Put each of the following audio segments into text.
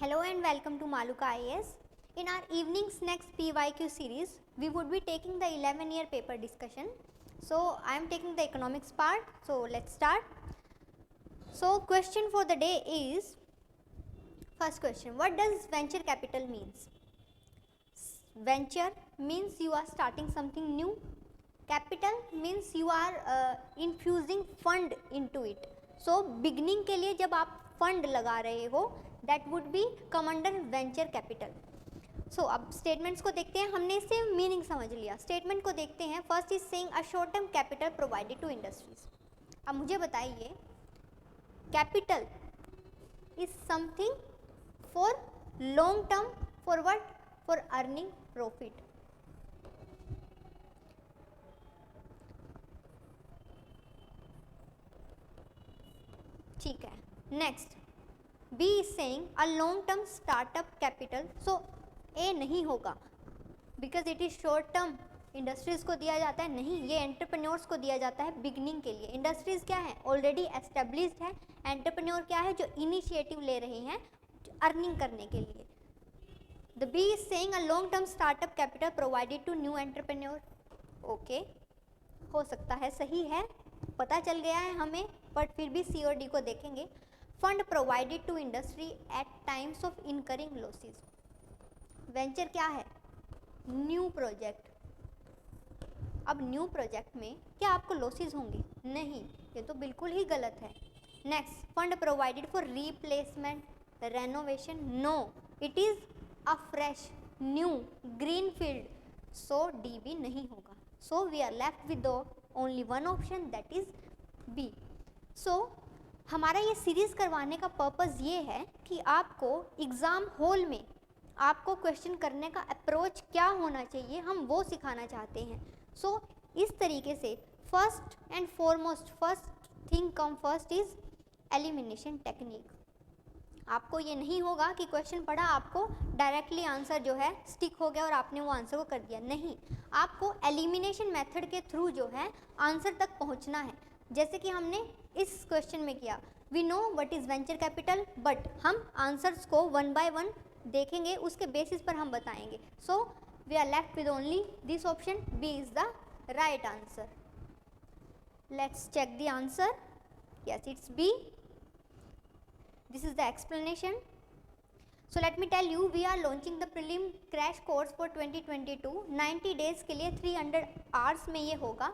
Hello and welcome to Maluka IAS. In our evening snacks PYQ series, we would be taking the 11-year paper discussion. So I am taking the economics part. So let's start. So question for the day is, first question, what does venture capital means? Venture means you are starting something new. Capital means you are infusing fund into it. So beginning के लिए जब आप fund लगा रहे हो, that would be come under venture capital. So अब statements को देखते हैं. हमने इससे मीनिंग समझ लिया. स्टेटमेंट को देखते हैं. First is saying a short term capital provided to industries. अब मुझे बताइए, capital is something for long term, for what? For earning profit. ठीक है. Next, B is saying a long term startup capital. So A नहीं होगा because it is short term. Industries को दिया जाता है नहीं, ये एंटरप्रेन्योर्स को दिया जाता है बिगनिंग के लिए. इंडस्ट्रीज क्या है? ऑलरेडी एस्टेब्लिश्ड है. एंटरप्रेन्योर क्या है? जो इनिशिएटिव ले रहे हैं अर्निंग करने के लिए. The B is saying a long term startup capital provided to new entrepreneur. Okay, हो सकता है, सही है, पता चल गया है हमें, बट फिर भी सी और डी को देखेंगे. Fund provided to industry at times of incurring losses. Venture क्या है? New project. अब न्यू प्रोजेक्ट में क्या आपको लॉसेस होंगे? नहीं, ये तो बिल्कुल ही गलत है. Next, fund provided for replacement, renovation. No, it is a fresh new green field. So D भी नहीं होगा. So we are left with only one option, that is B. So हमारा ये सीरीज़ करवाने का पर्पज़ ये है कि आपको एग्ज़ाम हॉल में आपको क्वेश्चन करने का अप्रोच क्या होना चाहिए, हम वो सिखाना चाहते हैं. सो इस तरीके से first and foremost, first thing come first is elimination technique. आपको ये नहीं होगा कि क्वेश्चन पढ़ा, आपको डायरेक्टली आंसर जो है स्टिक हो गया और आपने वो आंसर को कर दिया. नहीं, आपको एलिमिनेशन मेथड के थ्रू जो है आंसर तक पहुंचना है. जैसे कि हमने इस क्वेश्चन में किया, we know what is venture capital, but हम आंसर्स को वन बाय वन देखेंगे, उसके बेसिस पर हम बताएंगे. So we are left with only this option, B is the right answer. Let's check the answer. Yes, it's B. This is the explanation. So let me tell you, we are launching the prelim crash course for 2022. 90 days के लिए 300 hours में ये होगा,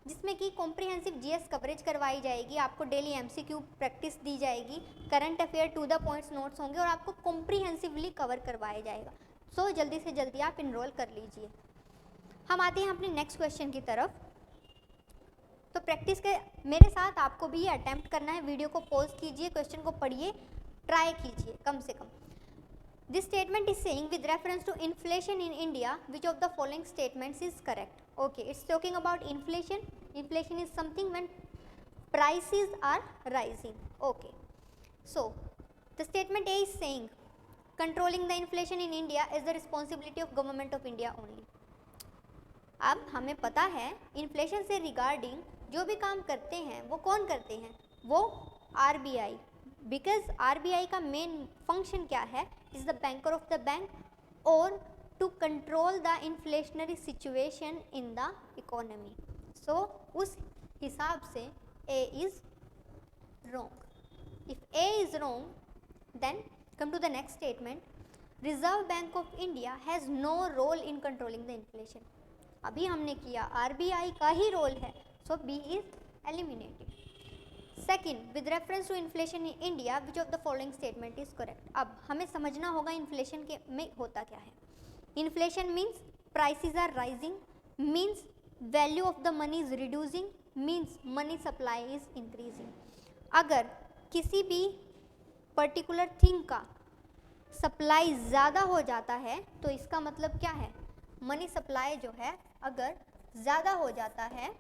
जिसमें कि comprehensive GS coverage करवाई जाएगी. आपको डेली एमसीक्यू प्रैक्टिस दी जाएगी, current affair to the points notes होंगे और आपको कॉम्प्रिहेंसिवली कवर करवाया जाएगा. सो जल्दी से जल्दी आप इनरोल कर लीजिए. हम आते हैं अपने नेक्स्ट क्वेश्चन की तरफ. तो प्रैक्टिस के मेरे साथ आपको भी ये अटैम्प्ट करना है. वीडियो को पॉज कीजिए, क्वेश्चन को पढ़िए, ट्राई कीजिए कम से कम. This statement is saying with reference to inflation in India which of the following statements is correct. Okay, it's talking about inflation. Inflation is something when prices are rising. Okay, so the statement A is saying controlling the inflation in India is the responsibility of government of India only. अब हमें पता है inflation से regarding जो भी काम करते हैं वो कौन करते हैं? वो आरबीआई. बिकॉज आरबीआई का मेन फंक्शन क्या है? Is the banker of the bank और to control the inflationary situation in the economy. So उस हिसाब से A is wrong. If A is wrong, then come to the next statement. Reserve Bank of India has no role in controlling the inflation. अभी हमने किया RBI का ही role है. So B is eliminated. Second, with reference to inflation in India which of the following statement is correct. अब हमें समझना होगा इन्फ्लेशन के में होता क्या है. Inflation means prices are rising, means value of the money is reducing, means money supply is increasing. अगर किसी भी पर्टिकुलर थिंग का सप्लाई ज़्यादा हो जाता है तो इसका मतलब क्या है? मनी सप्लाई जो है अगर ज़्यादा हो जाता है,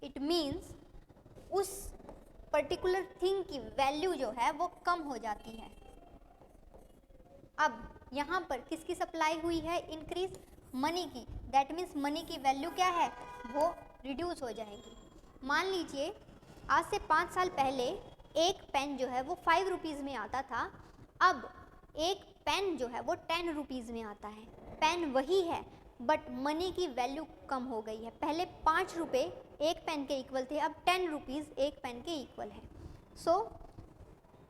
इट मीन्स उस पर्टिकुलर थिंग की वैल्यू जो है वो कम हो जाती है. अब यहाँ पर किसकी सप्लाई हुई है? इंक्रीज, मनी की. दैट मीन्स मनी की वैल्यू क्या है? वो रिड्यूस हो जाएगी. मान लीजिए आज से 5 साल पहले एक पेन जो है वो 5 रुपीज़ में आता था, अब एक पेन जो है वो 10 रुपीज़ में आता है, पेन वही है बट मनी की वैल्यू कम हो गई है। पहले 5 रुपये एक पेन के इक्वल थे, अब 10 रुपीज़ एक पेन के इक्वल है। सो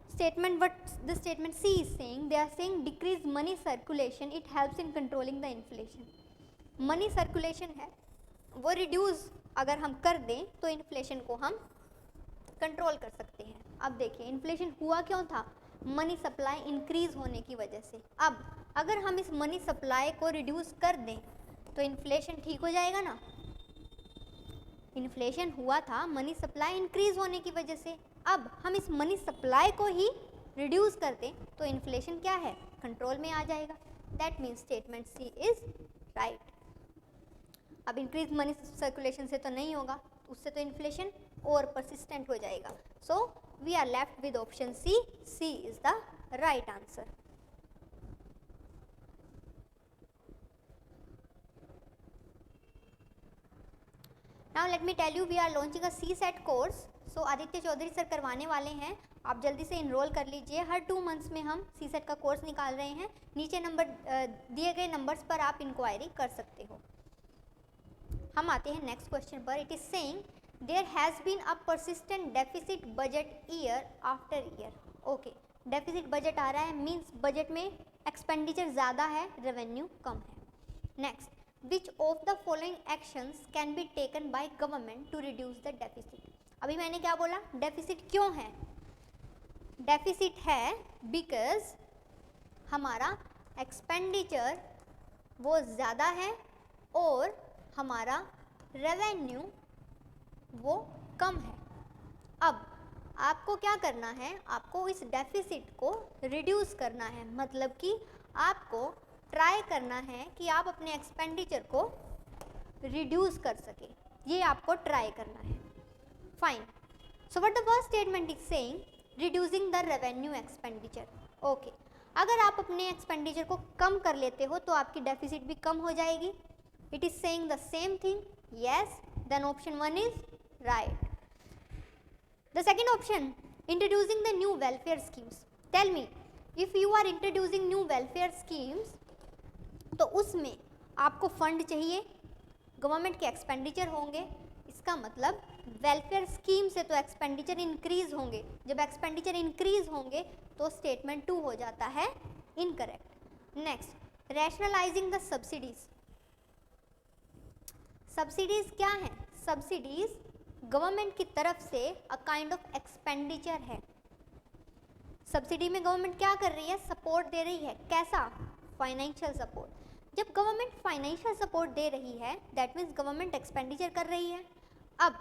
statement what the statement C is saying, they are saying decrease money circulation, it helps in controlling the inflation. Money circulation है वो रिड्यूस अगर हम कर दें तो इन्फ्लेशन को हम कंट्रोल कर सकते हैं। अब देखिए इन्फ्लेशन हुआ क्यों था, मनी सप्लाई इंक्रीज होने की वजह से। अब अगर हम इस मनी सप्लाई को रिड्यूस कर दें तो इन्फ्लेशन ठीक हो जाएगा ना। इन्फ्लेशन हुआ था मनी सप्लाई इंक्रीज होने की वजह से, अब हम इस मनी सप्लाई को ही रिड्यूस कर दें तो इन्फ्लेशन क्या है, कंट्रोल में आ जाएगा। That means statement C is right. अब इंक्रीज मनी सर्कुलेशन से तो नहीं होगा, उससे तो इन्फ्लेशन और परसिस्टेंट हो जाएगा। So we are left with option C, C is the right answer. Now let me tell you we are launching a CSET course. सो आदित्य चौधरी सर करवाने वाले हैं, आप जल्दी से इनरोल कर लीजिए। हर 2 मंथ्स में हम CSET का कोर्स निकाल रहे हैं। नीचे नंबर दिए गए नंबर्स पर आप इंक्वायरी कर सकते हो। हम आते हैं नेक्स्ट क्वेश्चन पर। It is saying there has been a persistent deficit budget year after year. Okay, deficit budget आ रहा है मीन्स बजट में एक्सपेंडिचर ज़्यादा है, रेवेन्यू कम है। Next, which of the following actions can be taken by government to reduce the deficit. अभी मैंने क्या बोला, डेफिसिट क्यों है, डेफिसिट है बिकॉज हमारा एक्सपेंडिचर वो ज़्यादा है और हमारा रेवेन्यू वो कम है। अब आपको क्या करना है, आपको इस डेफिसिट को रिड्यूस करना है, मतलब कि आपको ट्राई करना है कि आप अपने एक्सपेंडिचर को रिड्यूस कर सके, ये आपको ट्राई करना है। Fine, so what the first statement is saying, reducing the revenue expenditure. Okay, अगर आप अपने एक्सपेंडिचर को कम कर लेते हो तो आपकी डेफिसिट भी कम हो जाएगी। It is saying the same thing, yes, then option 1 is right. The second option, introducing the new welfare schemes. Tell me, if you are introducing new welfare schemes, तो उसमें आपको फंड चाहिए, गवर्नमेंट के expenditure होंगे, इसका मतलब welfare scheme से तो एक्सपेंडिचर इंक्रीज होंगे, जब एक्सपेंडिचर इंक्रीज होंगे तो स्टेटमेंट 2 हो जाता है incorrect. Next, rationalising the subsidies. Subsidies क्या हैं, सब्सिडीज़ गवर्नमेंट की तरफ से अ काइंड ऑफ एक्सपेंडिचर है। सब्सिडी में गवर्नमेंट क्या कर रही है, सपोर्ट दे रही है, कैसा, फाइनेंशियल सपोर्ट। जब गवर्नमेंट फाइनेंशियल सपोर्ट दे रही है दैट मीन्स गवर्नमेंट एक्सपेंडिचर कर रही है। अब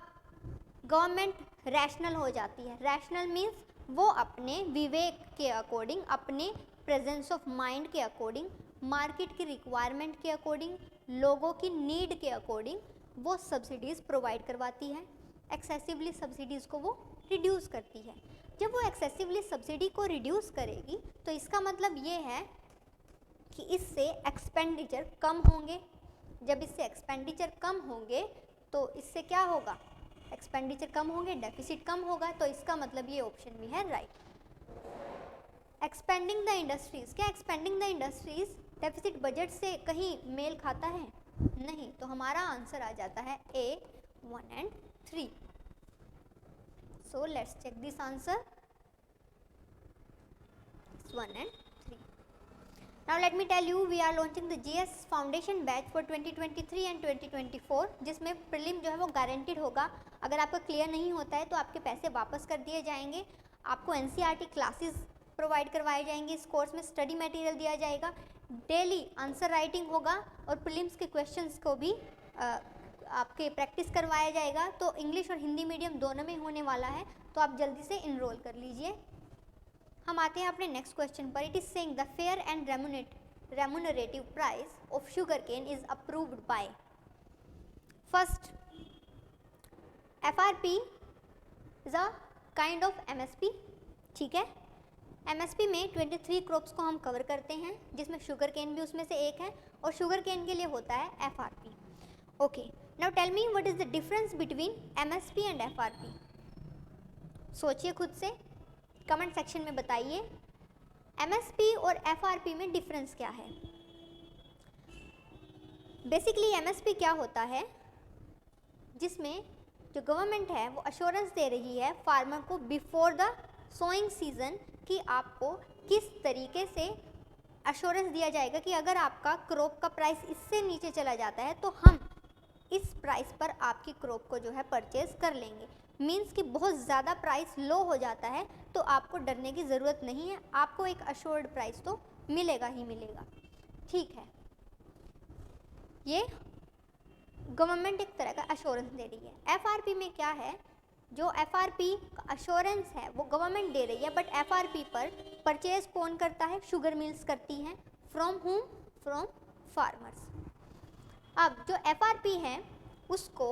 गवर्नमेंट रैशनल हो जाती है, रैशनल मीन्स वो अपने विवेक के अकॉर्डिंग, अपने प्रेजेंस ऑफ माइंड के अकॉर्डिंग, मार्केट की रिक्वायरमेंट के अकॉर्डिंग, लोगों की नीड के अकॉर्डिंग वो सब्सिडीज़ प्रोवाइड करवाती है। एक्सेसिवली सब्सिडीज़ को वो रिड्यूस करती है। जब वो एक्सेसिवली सब्सिडी को रिड्यूस करेगी तो इसका मतलब ये है कि इससे एक्सपेंडिचर कम होंगे। जब इससे एक्सपेंडिचर कम होंगे तो इससे क्या होगा, एक्सपेंडिचर कम होंगे, डेफिसिट कम होगा, तो इसका मतलब ये ऑप्शन भी है राइट। एक्सपेंडिंग द इंडस्ट्रीज़, क्या expanding the industries deficit budget से कहीं मेल खाता है, नहीं, तो हमारा आंसर आ जाता है A 1 and 3। So let's check this answer 1 and 3। Now let me tell you we are launching the GS foundation batch for 2023 and 2024, जिसमें प्रीलिम जो है वो गारंटीड होगा। अगर आपका क्लियर नहीं होता है तो आपके पैसे वापस कर दिए जाएंगे। आपको NCERT क्लासेस प्रोवाइड करवाए जाएंगे, इस कोर्स में स्टडी मटेरियल दिया जाएगा, डेली आंसर राइटिंग होगा और प्रीलिम्स के क्वेश्चंस को भी आपके प्रैक्टिस करवाया जाएगा। तो इंग्लिश और हिंदी मीडियम दोनों में होने वाला है, तो आप जल्दी से इनरोल कर लीजिए। हम आते हैं अपने नेक्स्ट क्वेश्चन पर। It is saying the fair and remunerative price of sugar cane is approved by. First, FRP is a kind of MSP, ठीक है। MSP में 23 क्रॉप्स को हम कवर करते हैं, जिसमें शुगर केन भी उसमें से एक है, और शुगर केन के लिए होता है FRP। Okay, now tell me what is the difference between MSP and FRP। सोचिए खुद से, कमेंट सेक्शन में बताइए। एमएसपी और एफआरपी में डिफरेंस क्या है? बेसिकली एमएसपी क्या होता है, जिसमें जो गवर्नमेंट है वो अश्योरेंस दे रही है फार्मर को बिफोर द सोइंग सीजन कि आपको किस तरीके से अश्योरेंस दिया जाएगा कि अगर आपका क्रॉप का प्राइस इससे नीचे चला जाता है तो हम इस प्राइस पर आपकी क्रॉप को जो है परचेज कर लेंगे। मीन्स कि बहुत ज़्यादा प्राइस लो हो जाता है तो आपको डरने की ज़रूरत नहीं है, आपको एक अश्योर्ड प्राइस तो मिलेगा ही मिलेगा। ठीक है, ये गवर्नमेंट एक तरह का अश्योरेंस दे रही है। एफआरपी में क्या है, जो एफआरपी का अश्योरेंस है वो गवर्नमेंट दे रही है, बट एफआरपी पर परचेज कौन करता है? शुगर मिल्स करती हैं। फ्रॉम हुम? From farmers. अब जो एफआरपी है उसको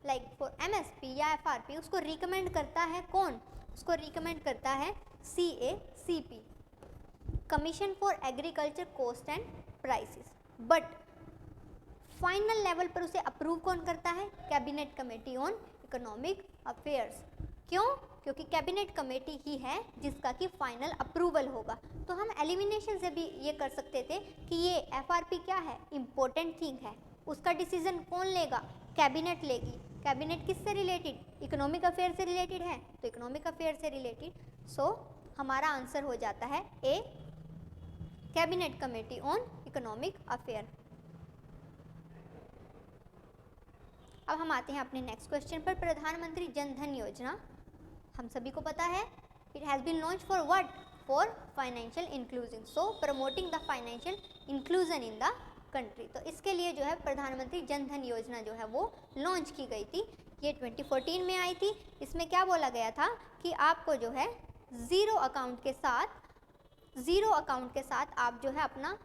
लाइक फॉर एमएसपी या एफआरपी उसको रिकमेंड करता है कौन? उसको रिकमेंड करता है CACP, commission for agriculture cost and prices. But final level पर उसे अप्रूव कौन करता है? Cabinet committee on economic affairs. क्यों? क्योंकि कैबिनेट कमेटी ही है जिसका कि फाइनल अप्रूवल होगा। तो हम एलिमिनेशन से भी ये कर सकते थे कि ये एफआरपी क्या है? इम्पोर्टेंट थिंग है, उसका डिसीजन कौन लेगा? कैबिनेट लेगी। कैबिनेट किससे रिलेटेड? इकोनॉमिक अफेयर से रिलेटेड है, तो इकोनॉमिक अफेयर से रिलेटेड। सो हमारा आंसर हो जाता है A, cabinet committee on economic affair. अब हम आते हैं अपने नेक्स्ट क्वेश्चन पर। प्रधानमंत्री जन धन योजना हम सभी को पता है, it has been launch for what? For financial inclusion, so promoting the financial inclusion in the country. तो इसके लिए जो है प्रधानमंत्री जन धन योजना जो है वो लॉन्च की गई थी। ये 2014 में आई थी। इसमें क्या बोला गया था कि आपको जो है ज़ीरो अकाउंट के साथ आप जो है अपना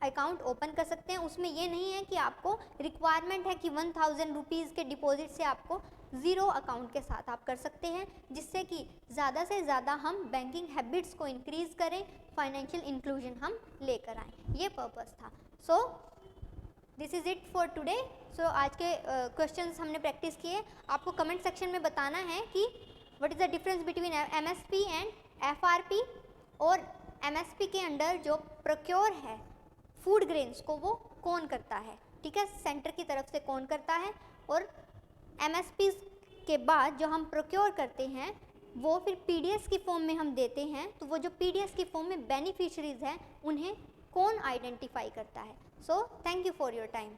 अकाउंट ओपन कर सकते हैं। उसमें ये नहीं है कि आपको रिक्वायरमेंट है कि 1000 रुपीज़ के डिपॉजिट से आपको ज़ीरो अकाउंट के साथ आप कर सकते हैं, जिससे कि ज़्यादा से ज़्यादा हम बैंकिंग हैबिट्स को इंक्रीज़ करें, फाइनेंशियल इंक्लूजन हम लेकर आएँ। ये पर्पस था। So this is it for today. So आज के क्वेश्चंस हमने प्रैक्टिस किए। आपको कमेंट सेक्शन में बताना है कि what is the difference between MSP and FRP, और एमएसपी के अंडर जो प्रोक्योर है फूड ग्रेन्स को वो कौन करता है? ठीक है, सेंटर की तरफ से कौन करता है, और एमएसपी के बाद जो हम प्रोक्योर करते हैं वो फिर पीडीएस की फॉर्म में हम देते हैं, तो वो जो पीडीएस की फॉर्म में बेनिफिशरीज हैं उन्हें कौन आइडेंटिफाई करता है? So thank you for your time.